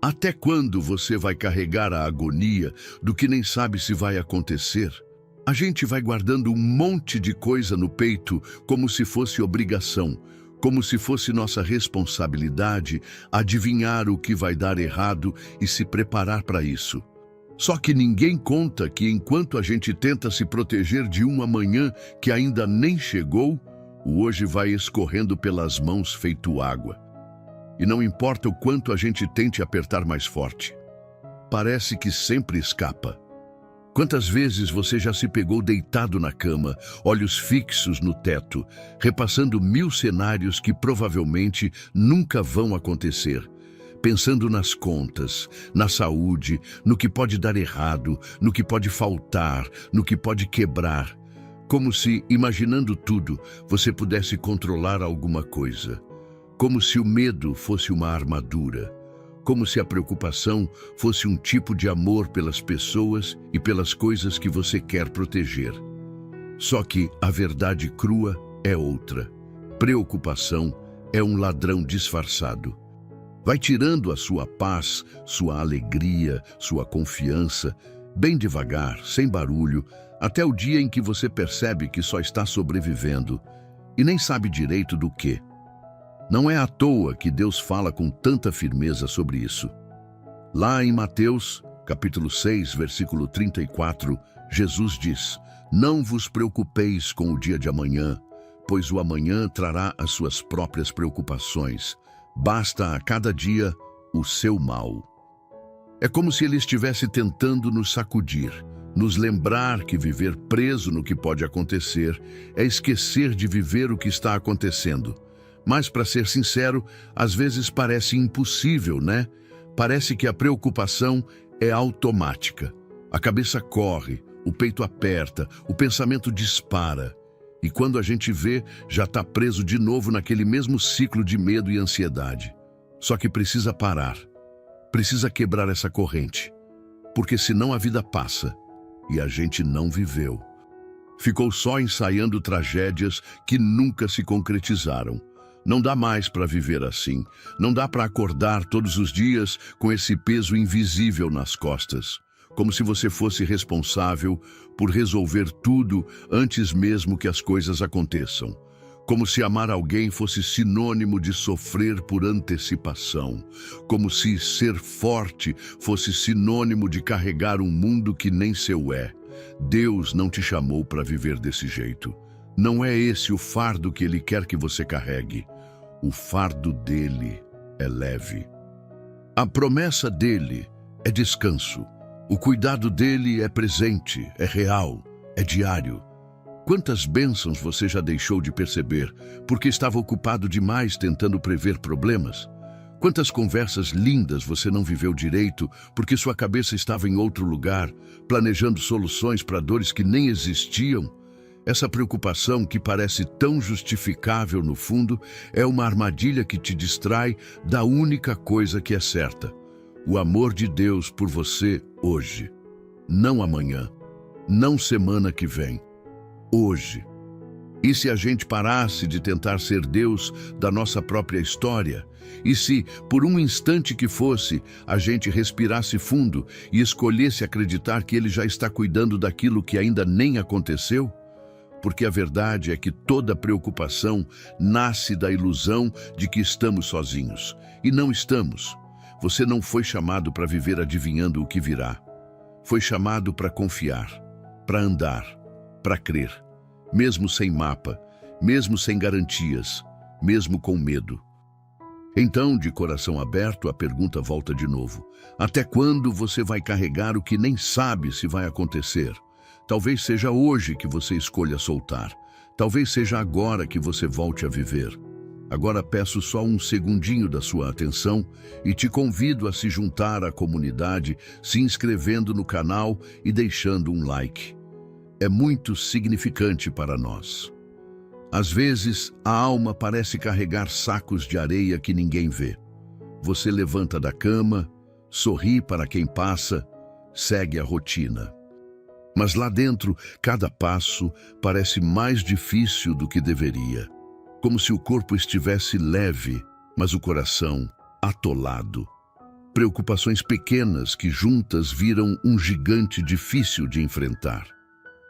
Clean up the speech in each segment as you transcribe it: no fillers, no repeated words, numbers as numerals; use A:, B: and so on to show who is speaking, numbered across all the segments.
A: Até quando você vai carregar a agonia do que nem sabe se vai acontecer? A gente vai guardando um monte de coisa no peito como se fosse obrigação, como se fosse nossa responsabilidade adivinhar o que vai dar errado e se preparar para isso. Só que ninguém conta que enquanto a gente tenta se proteger de um amanhã que ainda nem chegou, o hoje vai escorrendo pelas mãos feito água. E não importa o quanto a gente tente apertar mais forte, parece que sempre escapa. Quantas vezes você já se pegou deitado na cama, olhos fixos no teto, repassando 1000 cenários que provavelmente nunca vão acontecer, pensando nas contas, na saúde, no que pode dar errado, no que pode faltar, no que pode quebrar, como se, imaginando tudo, você pudesse controlar alguma coisa. Como se o medo fosse uma armadura, como se a preocupação fosse um tipo de amor pelas pessoas e pelas coisas que você quer proteger. Só que a verdade crua é outra. Preocupação é um ladrão disfarçado. Vai tirando a sua paz, sua alegria, sua confiança, bem devagar, sem barulho, até o dia em que você percebe que só está sobrevivendo e nem sabe direito do quê. Não é à toa que Deus fala com tanta firmeza sobre isso. Lá em Mateus, capítulo 6, versículo 34, Jesus diz: "Não vos preocupeis com o dia de amanhã, pois o amanhã trará as suas próprias preocupações. Basta a cada dia o seu mal." É como se ele estivesse tentando nos sacudir, nos lembrar que viver preso no que pode acontecer é esquecer de viver o que está acontecendo. Mas, para ser sincero, às vezes parece impossível, né? Parece que a preocupação é automática. A cabeça corre, o peito aperta, o pensamento dispara. E quando a gente vê, já está preso de novo naquele mesmo ciclo de medo e ansiedade. Só que precisa parar. Precisa quebrar essa corrente. Porque senão a vida passa e a gente não viveu. Ficou só ensaiando tragédias que nunca se concretizaram. Não dá mais para viver assim. Não dá para acordar todos os dias com esse peso invisível nas costas, como se você fosse responsável por resolver tudo antes mesmo que as coisas aconteçam. Como se amar alguém fosse sinônimo de sofrer por antecipação. Como se ser forte fosse sinônimo de carregar um mundo que nem seu é. Deus não te chamou para viver desse jeito. Não é esse o fardo que Ele quer que você carregue. O fardo dele é leve. A promessa dele é descanso. O cuidado dele é presente, é real, é diário. Quantas bênçãos você já deixou de perceber porque estava ocupado demais tentando prever problemas? Quantas conversas lindas você não viveu direito porque sua cabeça estava em outro lugar, planejando soluções para dores que nem existiam? Essa preocupação, que parece tão justificável no fundo, é uma armadilha que te distrai da única coisa que é certa: o amor de Deus por você hoje. Não amanhã, não semana que vem. Hoje. E se a gente parasse de tentar ser Deus da nossa própria história? E se, por um instante que fosse, a gente respirasse fundo e escolhesse acreditar que Ele já está cuidando daquilo que ainda nem aconteceu? Porque a verdade é que toda preocupação nasce da ilusão de que estamos sozinhos. E não estamos. Você não foi chamado para viver adivinhando o que virá. Foi chamado para confiar, para andar, para crer. Mesmo sem mapa, mesmo sem garantias, mesmo com medo. Então, de coração aberto, a pergunta volta de novo: até quando você vai carregar o que nem sabe se vai acontecer? Talvez seja hoje que você escolha soltar. Talvez seja agora que você volte a viver. Agora peço só um segundinho da sua atenção e te convido a se juntar à comunidade, se inscrevendo no canal e deixando um like. É muito significante para nós. Às vezes, a alma parece carregar sacos de areia que ninguém vê. Você levanta da cama, sorri para quem passa, segue a rotina. Mas lá dentro, cada passo parece mais difícil do que deveria. Como se o corpo estivesse leve, mas o coração atolado. Preocupações pequenas que juntas viram um gigante difícil de enfrentar.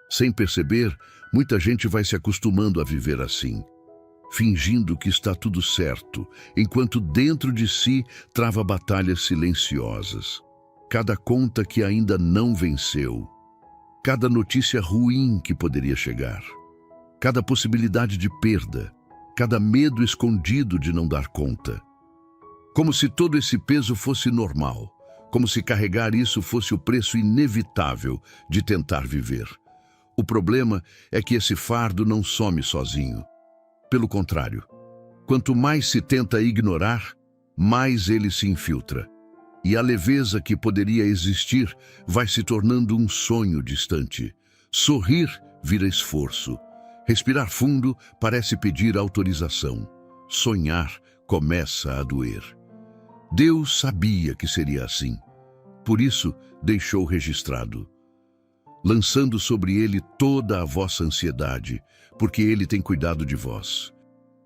A: Sem perceber, muita gente vai se acostumando a viver assim, fingindo que está tudo certo, enquanto dentro de si trava batalhas silenciosas. Cada conta que ainda não venceu, cada notícia ruim que poderia chegar, cada possibilidade de perda, cada medo escondido de não dar conta. Como se todo esse peso fosse normal, como se carregar isso fosse o preço inevitável de tentar viver. O problema é que esse fardo não some sozinho. Pelo contrário, quanto mais se tenta ignorar, mais ele se infiltra. E a leveza que poderia existir vai se tornando um sonho distante. Sorrir vira esforço. Respirar fundo parece pedir autorização. Sonhar começa a doer. Deus sabia que seria assim. Por isso, deixou registrado, lançando sobre ele toda a vossa ansiedade, porque ele tem cuidado de vós.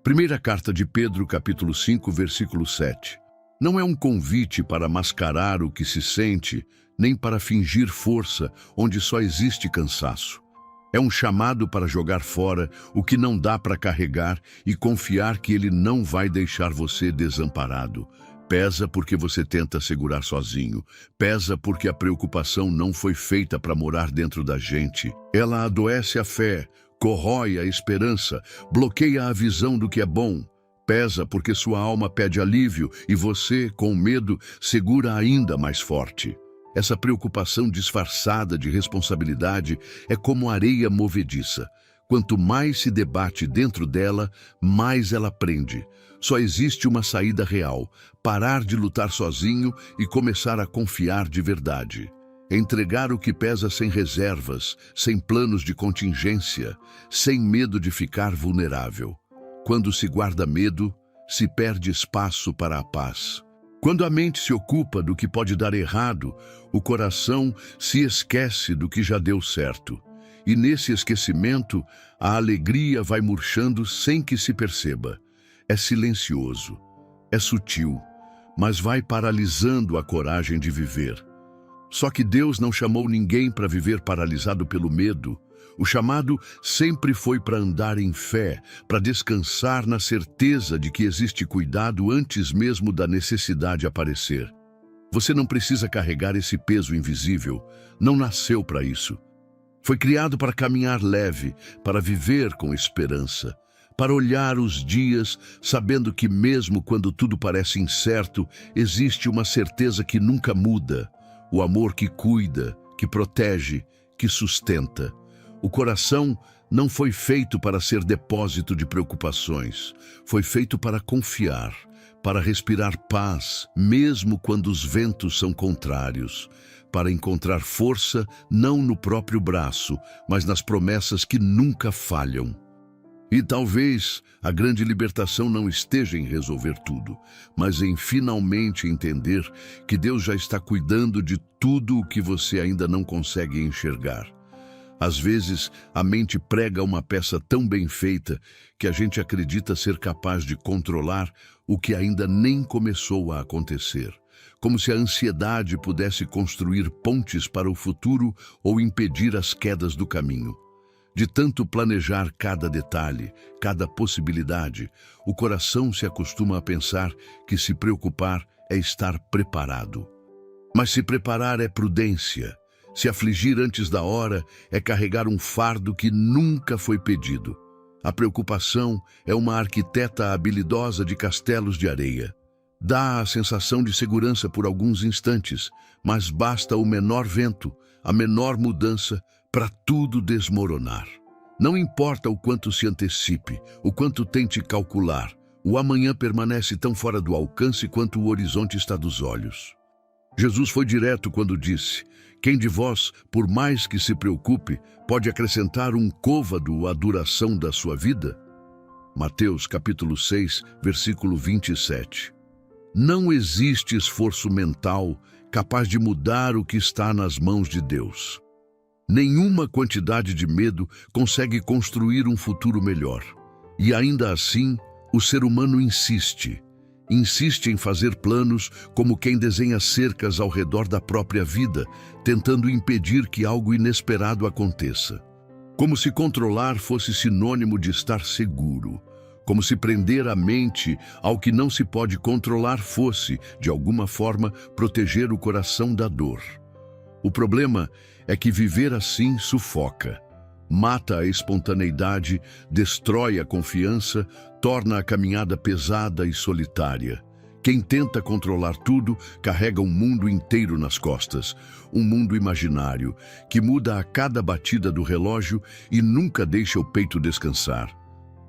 A: Primeira carta de Pedro, capítulo 5, versículo 7. Não é um convite para mascarar o que se sente, nem para fingir força onde só existe cansaço. É um chamado para jogar fora o que não dá para carregar e confiar que ele não vai deixar você desamparado. Pesa porque você tenta segurar sozinho. Pesa porque a preocupação não foi feita para morar dentro da gente. Ela adoece a fé, corrói a esperança, bloqueia a visão do que é bom. Pesa porque sua alma pede alívio e você, com medo, segura ainda mais forte. Essa preocupação disfarçada de responsabilidade é como areia movediça. Quanto mais se debate dentro dela, mais ela prende. Só existe uma saída real: parar de lutar sozinho e começar a confiar de verdade. Entregar o que pesa sem reservas, sem planos de contingência, sem medo de ficar vulnerável. Quando se guarda medo, se perde espaço para a paz. Quando a mente se ocupa do que pode dar errado, o coração se esquece do que já deu certo. E nesse esquecimento, a alegria vai murchando sem que se perceba. É silencioso, é sutil, mas vai paralisando a coragem de viver. Só que Deus não chamou ninguém para viver paralisado pelo medo. O chamado sempre foi para andar em fé, para descansar na certeza de que existe cuidado antes mesmo da necessidade aparecer. Você não precisa carregar esse peso invisível, não nasceu para isso. Foi criado para caminhar leve, para viver com esperança, para olhar os dias sabendo que mesmo quando tudo parece incerto, existe uma certeza que nunca muda, o amor que cuida, que protege, que sustenta. O coração não foi feito para ser depósito de preocupações, foi feito para confiar, para respirar paz, mesmo quando os ventos são contrários, para encontrar força não no próprio braço, mas nas promessas que nunca falham. E talvez a grande libertação não esteja em resolver tudo, mas em finalmente entender que Deus já está cuidando de tudo o que você ainda não consegue enxergar. Às vezes, a mente prega uma peça tão bem feita que a gente acredita ser capaz de controlar o que ainda nem começou a acontecer. Como se a ansiedade pudesse construir pontes para o futuro ou impedir as quedas do caminho. De tanto planejar cada detalhe, cada possibilidade, o coração se acostuma a pensar que se preocupar é estar preparado. Mas se preparar é prudência. Se afligir antes da hora é carregar um fardo que nunca foi pedido. A preocupação é uma arquiteta habilidosa de castelos de areia. Dá a sensação de segurança por alguns instantes, mas basta o menor vento, a menor mudança, para tudo desmoronar. Não importa o quanto se antecipe, o quanto tente calcular, o amanhã permanece tão fora do alcance quanto o horizonte está dos olhos. Jesus foi direto quando disse: quem de vós, por mais que se preocupe, pode acrescentar um côvado à duração da sua vida? Mateus capítulo 6, versículo 27. Não existe esforço mental capaz de mudar o que está nas mãos de Deus. Nenhuma quantidade de medo consegue construir um futuro melhor. E ainda assim, o ser humano insiste. Insiste em fazer planos como quem desenha cercas ao redor da própria vida, tentando impedir que algo inesperado aconteça. Como se controlar fosse sinônimo de estar seguro. Como se prender a mente ao que não se pode controlar fosse, de alguma forma, proteger o coração da dor. O problema é que viver assim sufoca. Mata a espontaneidade, destrói a confiança, torna a caminhada pesada e solitária. Quem tenta controlar tudo carrega um mundo inteiro nas costas, um mundo imaginário que muda a cada batida do relógio e nunca deixa o peito descansar.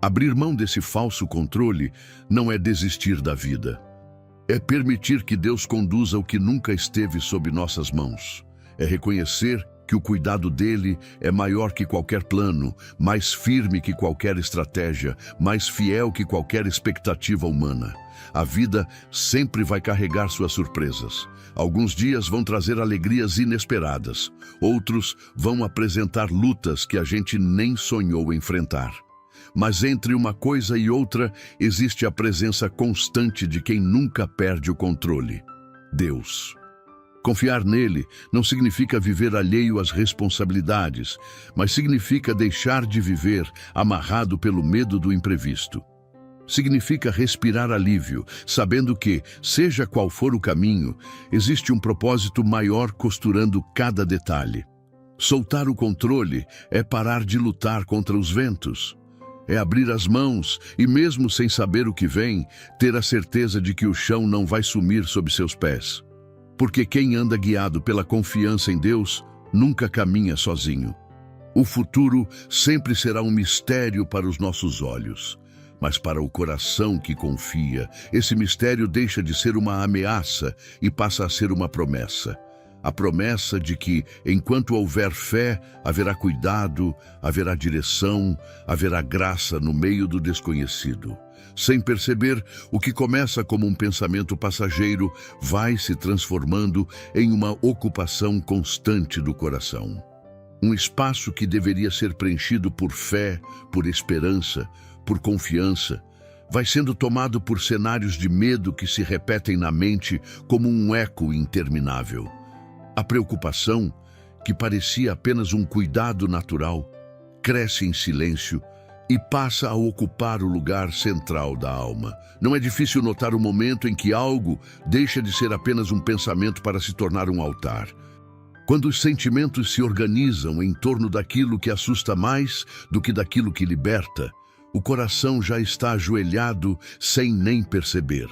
A: Abrir mão desse falso controle não é desistir da vida. É permitir que Deus conduza o que nunca esteve sob nossas mãos. É reconhecer que o cuidado dele é maior que qualquer plano, mais firme que qualquer estratégia, mais fiel que qualquer expectativa humana. A vida sempre vai carregar suas surpresas. Alguns dias vão trazer alegrias inesperadas. Outros vão apresentar lutas que a gente nem sonhou enfrentar. Mas entre uma coisa e outra existe a presença constante de quem nunca perde o controle: Deus. Confiar nele não significa viver alheio às responsabilidades, mas significa deixar de viver amarrado pelo medo do imprevisto. Significa respirar alívio, sabendo que, seja qual for o caminho, existe um propósito maior costurando cada detalhe. Soltar o controle é parar de lutar contra os ventos. É abrir as mãos e, mesmo sem saber o que vem, ter a certeza de que o chão não vai sumir sob seus pés. Porque quem anda guiado pela confiança em Deus nunca caminha sozinho. O futuro sempre será um mistério para os nossos olhos, mas para o coração que confia, esse mistério deixa de ser uma ameaça e passa a ser uma promessa. A promessa de que, enquanto houver fé, haverá cuidado, haverá direção, haverá graça no meio do desconhecido. Sem perceber, o que começa como um pensamento passageiro vai se transformando em uma ocupação constante do coração. Um espaço que deveria ser preenchido por fé, por esperança, por confiança, vai sendo tomado por cenários de medo que se repetem na mente como um eco interminável. A preocupação, que parecia apenas um cuidado natural, cresce em silêncio e passa a ocupar o lugar central da alma. Não é difícil notar o momento em que algo deixa de ser apenas um pensamento para se tornar um altar. Quando os sentimentos se organizam em torno daquilo que assusta mais do que daquilo que liberta, o coração já está ajoelhado sem nem perceber.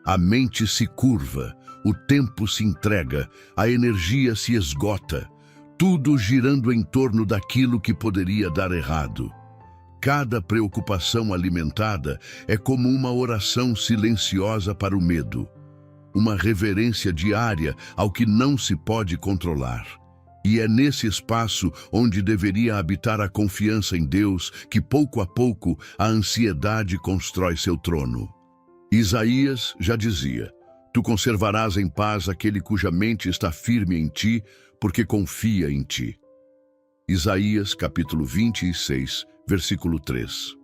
A: A mente se curva, o tempo se entrega, a energia se esgota, tudo girando em torno daquilo que poderia dar errado. Cada preocupação alimentada é como uma oração silenciosa para o medo, uma reverência diária ao que não se pode controlar. E é nesse espaço onde deveria habitar a confiança em Deus que, pouco a pouco, a ansiedade constrói seu trono. Isaías já dizia: Tu conservarás em paz aquele cuja mente está firme em ti, porque confia em ti. Isaías, capítulo 26, versículo 3.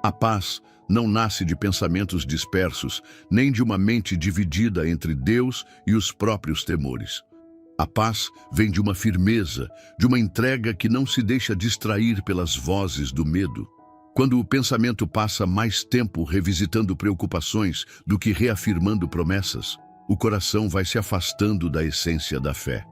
A: A paz não nasce de pensamentos dispersos, nem de uma mente dividida entre Deus e os próprios temores. A paz vem de uma firmeza, de uma entrega que não se deixa distrair pelas vozes do medo. Quando o pensamento passa mais tempo revisitando preocupações do que reafirmando promessas, o coração vai se afastando da essência da fé.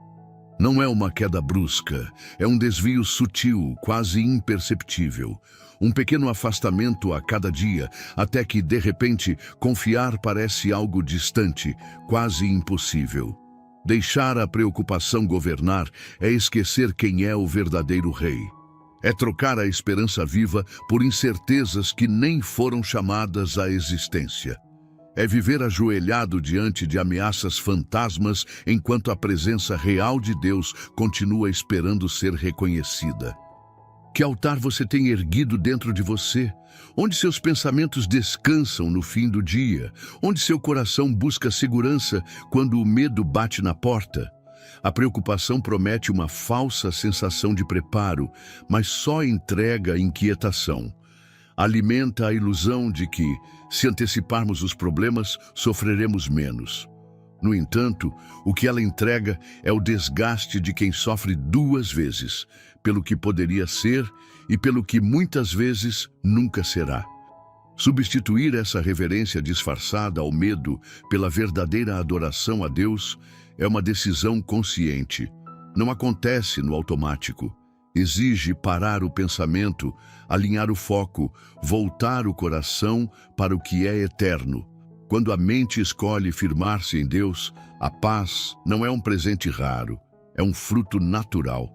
A: Não é uma queda brusca, é um desvio sutil, quase imperceptível. Um pequeno afastamento a cada dia, até que, de repente, confiar parece algo distante, quase impossível. Deixar a preocupação governar é esquecer quem é o verdadeiro rei. É trocar a esperança viva por incertezas que nem foram chamadas à existência. É viver ajoelhado diante de ameaças fantasmas enquanto a presença real de Deus continua esperando ser reconhecida. Que altar você tem erguido dentro de você? Onde seus pensamentos descansam no fim do dia? Onde seu coração busca segurança quando o medo bate na porta? A preocupação promete uma falsa sensação de preparo, mas só entrega inquietação. Alimenta a ilusão de que, se anteciparmos os problemas, sofreremos menos. No entanto, o que ela entrega é o desgaste de quem sofre duas vezes, pelo que poderia ser e pelo que muitas vezes nunca será. Substituir essa reverência disfarçada ao medo pela verdadeira adoração a Deus é uma decisão consciente. Não acontece no automático. Exige parar o pensamento, alinhar o foco, voltar o coração para o que é eterno. Quando a mente escolhe firmar-se em Deus, a paz não é um presente raro, é um fruto natural.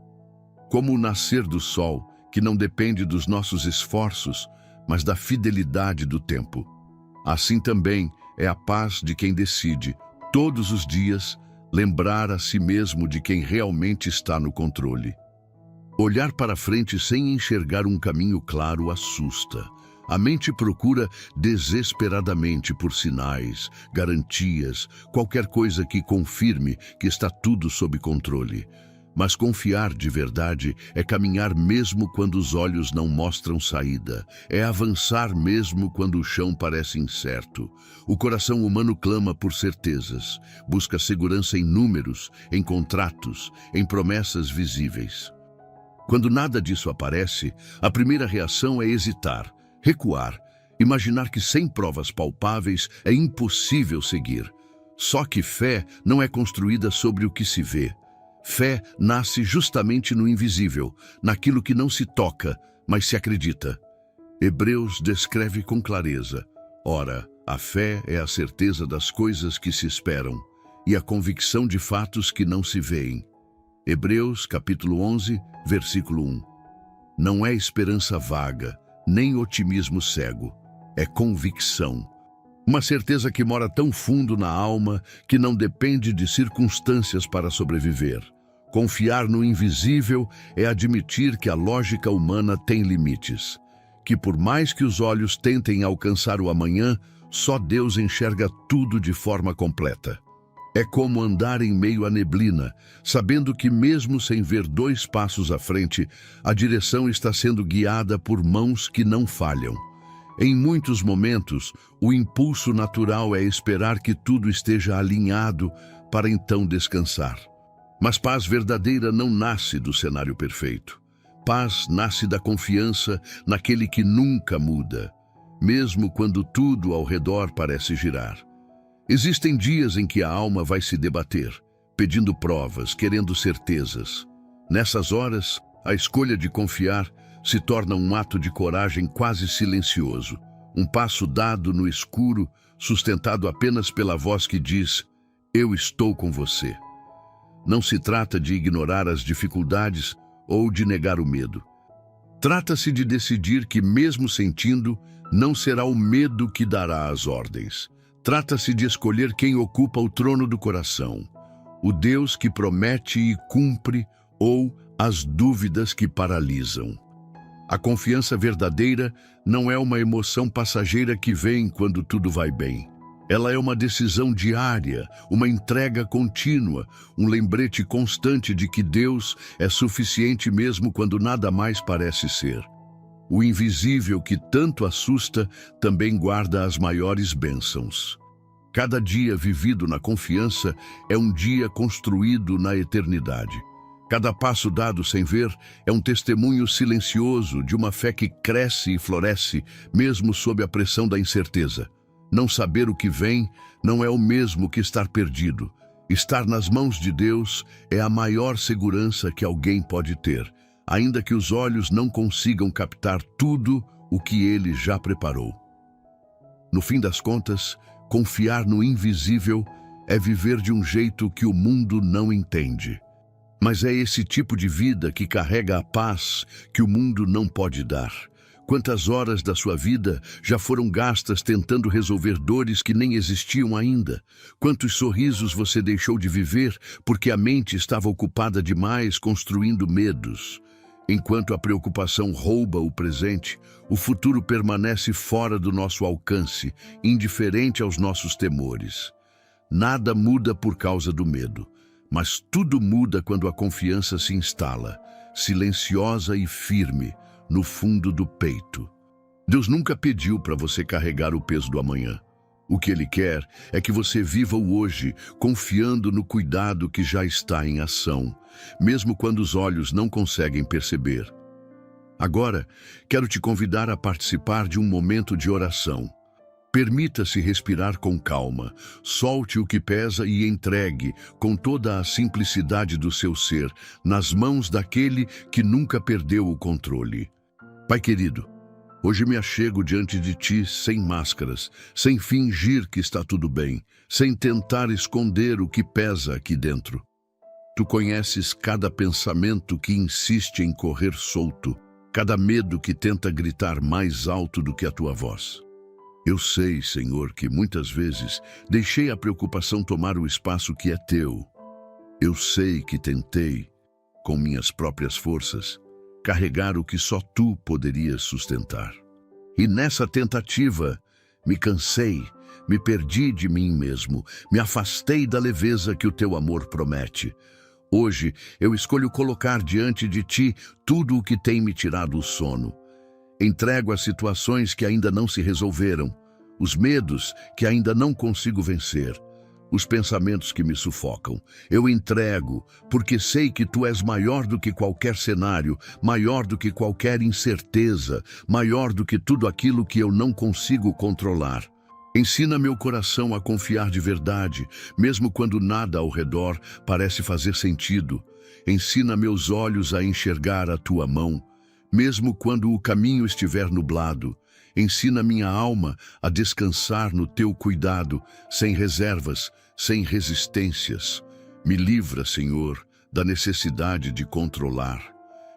A: Como o nascer do sol, que não depende dos nossos esforços, mas da fidelidade do tempo. Assim também é a paz de quem decide, todos os dias, lembrar a si mesmo de quem realmente está no controle. Olhar para frente sem enxergar um caminho claro assusta. A mente procura desesperadamente por sinais, garantias, qualquer coisa que confirme que está tudo sob controle. Mas confiar de verdade é caminhar mesmo quando os olhos não mostram saída. É avançar mesmo quando o chão parece incerto. O coração humano clama por certezas. Busca segurança em números, em contratos, em promessas visíveis. Quando nada disso aparece, a primeira reação é hesitar, recuar, imaginar que sem provas palpáveis é impossível seguir. Só que fé não é construída sobre o que se vê. Fé nasce justamente no invisível, naquilo que não se toca, mas se acredita. Hebreus descreve com clareza: ora, a fé é a certeza das coisas que se esperam e a convicção de fatos que não se veem. Hebreus capítulo 11, versículo 1. Não é esperança vaga, nem otimismo cego, é convicção. Uma certeza que mora tão fundo na alma que não depende de circunstâncias para sobreviver. Confiar no invisível é admitir que a lógica humana tem limites. Que por mais que os olhos tentem alcançar o amanhã, só Deus enxerga tudo de forma completa. É como andar em meio à neblina, sabendo que mesmo sem ver 2 passos à frente, a direção está sendo guiada por mãos que não falham. Em muitos momentos, o impulso natural é esperar que tudo esteja alinhado para então descansar. Mas paz verdadeira não nasce do cenário perfeito. Paz nasce da confiança naquele que nunca muda, mesmo quando tudo ao redor parece girar. Existem dias em que a alma vai se debater, pedindo provas, querendo certezas. Nessas horas, a escolha de confiar se torna um ato de coragem quase silencioso, um passo dado no escuro, sustentado apenas pela voz que diz: "Eu estou com você". Não se trata de ignorar as dificuldades ou de negar o medo. Trata-se de decidir que, mesmo sentindo, não será o medo que dará as ordens. Trata-se de escolher quem ocupa o trono do coração, o Deus que promete e cumpre ou as dúvidas que paralisam. A confiança verdadeira não é uma emoção passageira que vem quando tudo vai bem. Ela é uma decisão diária, uma entrega contínua, um lembrete constante de que Deus é suficiente mesmo quando nada mais parece ser. O invisível que tanto assusta também guarda as maiores bênçãos. Cada dia vivido na confiança é um dia construído na eternidade. Cada passo dado sem ver é um testemunho silencioso de uma fé que cresce e floresce, mesmo sob a pressão da incerteza. Não saber o que vem não é o mesmo que estar perdido. Estar nas mãos de Deus é a maior segurança que alguém pode ter, ainda que os olhos não consigam captar tudo o que Ele já preparou. No fim das contas, confiar no invisível é viver de um jeito que o mundo não entende. Mas é esse tipo de vida que carrega a paz que o mundo não pode dar. Quantas horas da sua vida já foram gastas tentando resolver dores que nem existiam ainda? Quantos sorrisos você deixou de viver porque a mente estava ocupada demais construindo medos? Enquanto a preocupação rouba o presente, o futuro permanece fora do nosso alcance, indiferente aos nossos temores. Nada muda por causa do medo, mas tudo muda quando a confiança se instala, silenciosa e firme, no fundo do peito. Deus nunca pediu para você carregar o peso do amanhã. O que Ele quer é que você viva o hoje, confiando no cuidado que já está em ação, mesmo quando os olhos não conseguem perceber. Agora, quero te convidar a participar de um momento de oração. Permita-se respirar com calma, solte o que pesa e entregue, com toda a simplicidade do seu ser, nas mãos daquele que nunca perdeu o controle. Pai querido, hoje me achego diante de Ti sem máscaras, sem fingir que está tudo bem, sem tentar esconder o que pesa aqui dentro. Tu conheces cada pensamento que insiste em correr solto, cada medo que tenta gritar mais alto do que a Tua voz. Eu sei, Senhor, que muitas vezes deixei a preocupação tomar o espaço que é Teu. Eu sei que tentei, com minhas próprias forças, carregar o que só Tu poderias sustentar. E nessa tentativa, me cansei, me perdi de mim mesmo, me afastei da leveza que o Teu amor promete. Hoje, eu escolho colocar diante de Ti tudo o que tem me tirado o sono. Entrego as situações que ainda não se resolveram, os medos que ainda não consigo vencer, os pensamentos que me sufocam. Eu entrego, porque sei que Tu és maior do que qualquer cenário, maior do que qualquer incerteza, maior do que tudo aquilo que eu não consigo controlar. Ensina meu coração a confiar de verdade, mesmo quando nada ao redor parece fazer sentido. Ensina meus olhos a enxergar a Tua mão, mesmo quando o caminho estiver nublado. Ensina minha alma a descansar no Teu cuidado, sem reservas, sem resistências. Me livra, Senhor, da necessidade de controlar.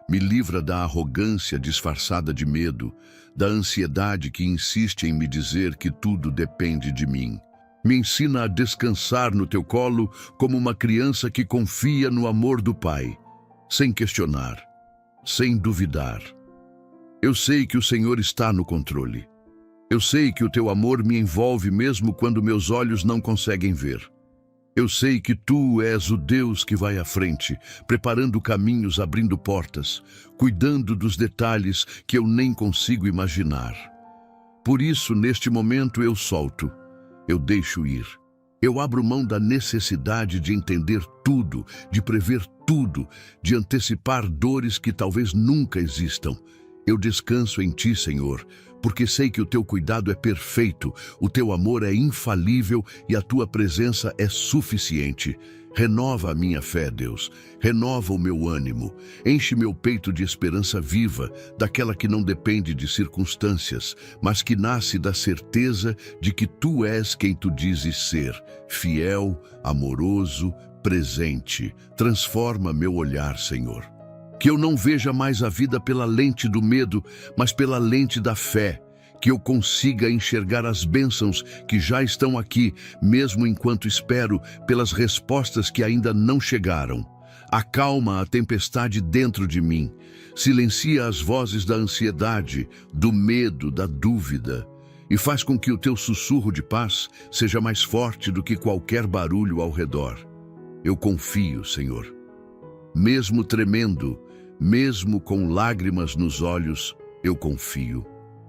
A: Me livra da arrogância disfarçada de medo, da ansiedade que insiste em me dizer que tudo depende de mim. Me ensina a descansar no Teu colo como uma criança que confia no amor do Pai, sem questionar, sem duvidar. Eu sei que o Senhor está no controle. Eu sei que o Teu amor me envolve mesmo quando meus olhos não conseguem ver. Eu sei que Tu és o Deus que vai à frente, preparando caminhos, abrindo portas, cuidando dos detalhes que eu nem consigo imaginar. Por isso, neste momento, eu solto, eu deixo ir. Eu abro mão da necessidade de entender tudo, de prever tudo, de antecipar dores que talvez nunca existam. Eu descanso em Ti, Senhor, porque sei que o Teu cuidado é perfeito, o Teu amor é infalível e a Tua presença é suficiente. Renova a minha fé, Deus, renova o meu ânimo, enche meu peito de esperança viva, daquela que não depende de circunstâncias, mas que nasce da certeza de que Tu és quem Tu dizes ser, fiel, amoroso, presente. Transforma meu olhar, Senhor. Que eu não veja mais a vida pela lente do medo, mas pela lente da fé. Que eu consiga enxergar as bênçãos que já estão aqui, mesmo enquanto espero pelas respostas que ainda não chegaram. Acalma a tempestade dentro de mim. Silencia as vozes da ansiedade, do medo, da dúvida. E faz com que o Teu sussurro de paz seja mais forte do que qualquer barulho ao redor. Eu confio, Senhor. Mesmo tremendo, mesmo com lágrimas nos olhos, eu confio.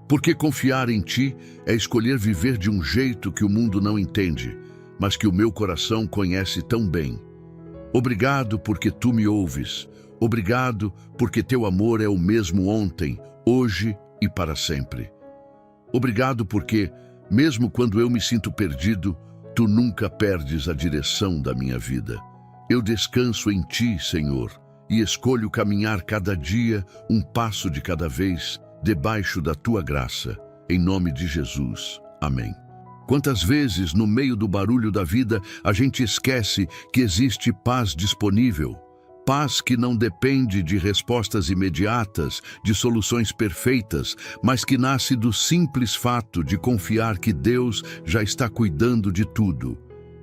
A: Porque confiar em Ti é escolher viver de um jeito que o mundo não entende, mas que o meu coração conhece tão bem. Obrigado porque Tu me ouves. Obrigado porque Teu amor é o mesmo ontem, hoje e para sempre. Obrigado porque, mesmo quando eu me sinto perdido, Tu nunca perdes a direção da minha vida. Eu descanso em Ti, Senhor, e escolho caminhar cada dia, um passo de cada vez, debaixo da Tua graça. Em nome de Jesus. Amém. Quantas vezes, no meio do barulho da vida, a gente esquece que existe paz disponível? Paz que não depende de respostas imediatas, de soluções perfeitas, mas que nasce do simples fato de confiar que Deus já está cuidando de tudo.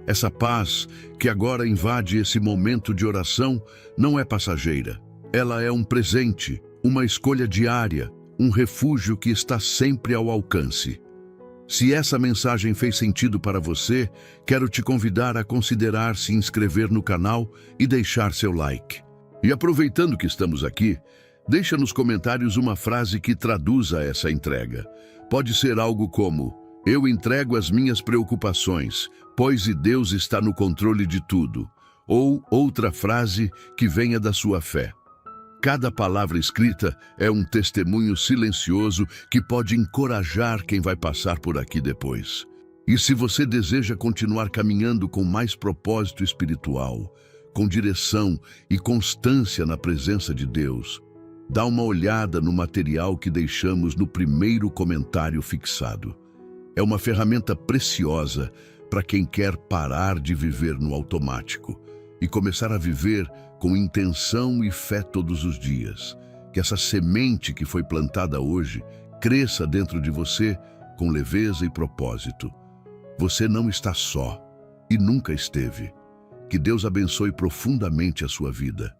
A: Essa paz que agora invade esse momento de oração não é passageira. Ela é um presente, uma escolha diária, um refúgio que está sempre ao alcance. Se essa mensagem fez sentido para você, quero te convidar a considerar se inscrever no canal e deixar seu like. E aproveitando que estamos aqui, Deixa nos comentários uma frase que traduza essa entrega. Pode ser algo como: eu entrego as minhas preocupações, pois Deus está no controle de tudo. Ou outra frase que venha da sua fé. Cada palavra escrita é um testemunho silencioso que pode encorajar quem vai passar por aqui depois. E se você deseja continuar caminhando com mais propósito espiritual, com direção e constância na presença de Deus, dá uma olhada no material que deixamos no primeiro comentário fixado. É uma ferramenta preciosa para quem quer parar de viver no automático e começar a viver com intenção e fé todos os dias. Que essa semente que foi plantada hoje cresça dentro de você com leveza e propósito. Você não está só e nunca esteve. Que Deus abençoe profundamente a sua vida.